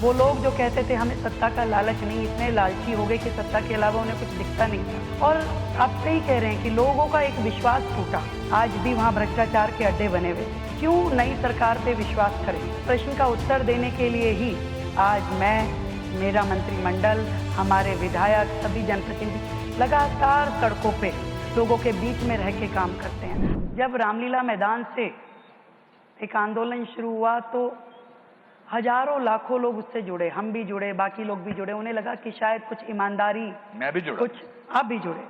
वो लोग जो कहते थे हमें सत्ता का लालच नहीं, इतने लालची हो गए कि सत्ता के अलावा उन्हें कुछ दिखता नहीं था। और आप सही कह रहे हैं कि लोगों का एक विश्वास टूटा, आज भी वहाँ भ्रष्टाचार के अड्डे बने हुए। क्यों नई सरकार पे विश्वास करें? प्रश्न का उत्तर देने के लिए ही आज मैं, मेरा मंत्रिमंडल, हमारे विधायक, सभी जनप्रतिनिधि लगातार सड़कों पे लोगों के बीच में रह के काम करते हैं। जब रामलीला मैदान से एक आंदोलन शुरू हुआ तो हजारों लाखों लोग उससे जुड़े, हम भी जुड़े, बाकी लोग भी जुड़े। उन्हें लगा कि शायद कुछ ईमानदारी, मैं भी जुड़ा, कुछ आप भी जुड़े,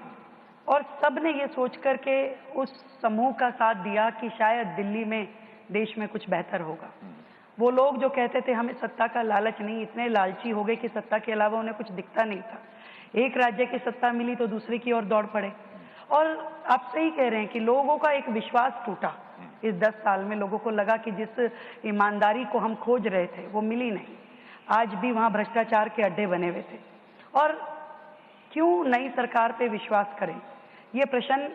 और सबने ये सोच करके उस समूह का साथ दिया कि शायद दिल्ली में, देश में कुछ बेहतर होगा। वो लोग जो कहते थे हमें सत्ता का लालच नहीं, इतने लालची हो गए कि सत्ता के अलावा उन्हें कुछ दिखता नहीं था। एक राज्य की सत्ता मिली तो दूसरे की ओर दौड़ पड़े। और आप सही कह रहे हैं कि लोगों का एक विश्वास टूटा। इस 10 साल में लोगों को लगा कि जिस ईमानदारी को हम खोज रहे थे वो मिली नहीं, आज भी वहाँ भ्रष्टाचार के अड्डे बने हुए थे। और क्यों नई सरकार पे विश्वास करें? ये प्रश्न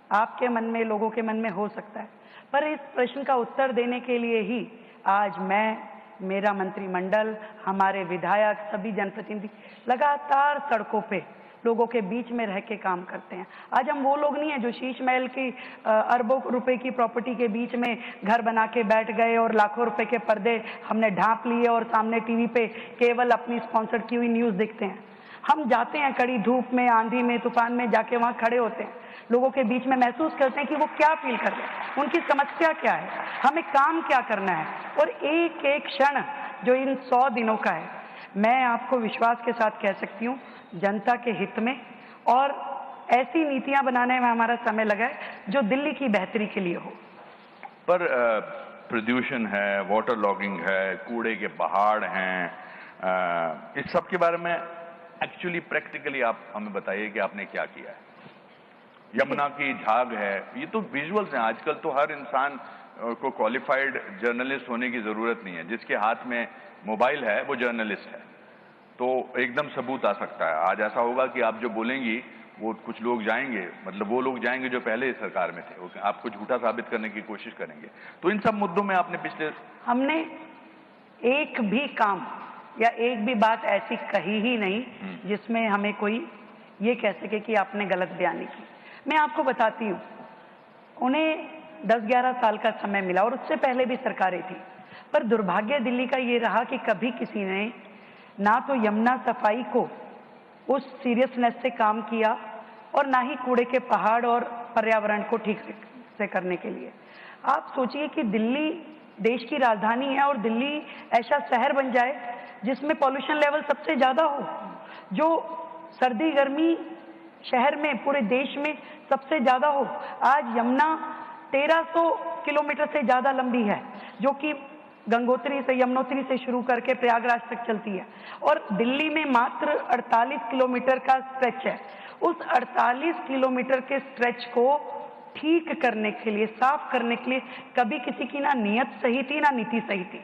आपके मन में, लोगों के मन में हो सकता है, पर इस प्रश्न का उत्तर देने के लिए ही आज मैं, मेरा मंत्रिमंडल, हमारे विधायक, सभी जनप्रतिनिधि लगातार सड़कों पे लोगों के बीच में रह के काम करते हैं। आज हम वो लोग नहीं हैं जो शीश महल की अरबों रुपए की प्रॉपर्टी के बीच में घर बना के बैठ गए और लाखों रुपए के पर्दे हमने ढांप लिए और सामने टीवी पे केवल अपनी स्पॉन्सर्ड की हुई न्यूज़ देखते हैं। हम जाते हैं कड़ी धूप में, आंधी में, तूफान में, जाके वहाँ खड़े होते हैं, लोगों के बीच में महसूस करते हैं कि वो क्या फील कर रहे हैं, उनकी समस्या क्या है, हमें काम क्या करना है। और एक एक क्षण जो इन 100 दिनों का है, मैं आपको विश्वास के साथ कह सकती हूँ, जनता के हित में और ऐसी नीतियां बनाने में हमारा समय लगा है जो दिल्ली की बेहतरी के लिए हो। पर प्रदूषण है, वाटर लॉगिंग है, कूड़े के पहाड़ हैं, इस सब के बारे में एक्चुअली प्रैक्टिकली आप हमें बताइए कि आपने क्या किया है। यमुना की झाग है, ये तो विजुअल्स हैं। आजकल तो हर इंसान को क्वालिफाइड जर्नलिस्ट होने की जरूरत नहीं है, जिसके हाथ में मोबाइल है वो जर्नलिस्ट है, तो एकदम सबूत आ सकता है। आज ऐसा होगा कि आप जो बोलेंगी वो कुछ लोग जाएंगे, मतलब वो लोग जाएंगे जो पहले सरकार में थे, आपको झूठा साबित करने की कोशिश करेंगे। तो इन सब मुद्दों में आपने हमने एक भी काम या एक भी बात ऐसी कही ही नहीं जिसमें हमें कोई ये कह सके कि आपने गलत बयानी की। मैं आपको बताती हूँ, उन्हें 10-11 साल का समय मिला और उससे पहले भी सरकारें थी, पर दुर्भाग्य दिल्ली का ये रहा कि कभी किसी ने ना तो यमुना सफाई को उस सीरियसनेस से काम किया और ना ही कूड़े के पहाड़ और पर्यावरण को ठीक से करने के लिए। आप सोचिए कि दिल्ली देश की राजधानी है और दिल्ली ऐसा शहर बन जाए जिसमें पॉल्यूशन लेवल सबसे ज्यादा हो, जो सर्दी गर्मी शहर में पूरे देश में सबसे ज्यादा हो। आज यमुना 1300 किलोमीटर से ज्यादा लंबी है, जो कि गंगोत्री से, यमुनोत्री से शुरू करके प्रयागराज तक चलती है, और दिल्ली में मात्र 48 किलोमीटर का स्ट्रेच है। उस 48 किलोमीटर के स्ट्रेच को ठीक करने के लिए, साफ करने के लिए कभी किसी की ना नीयत सही थी ना नीति सही थी।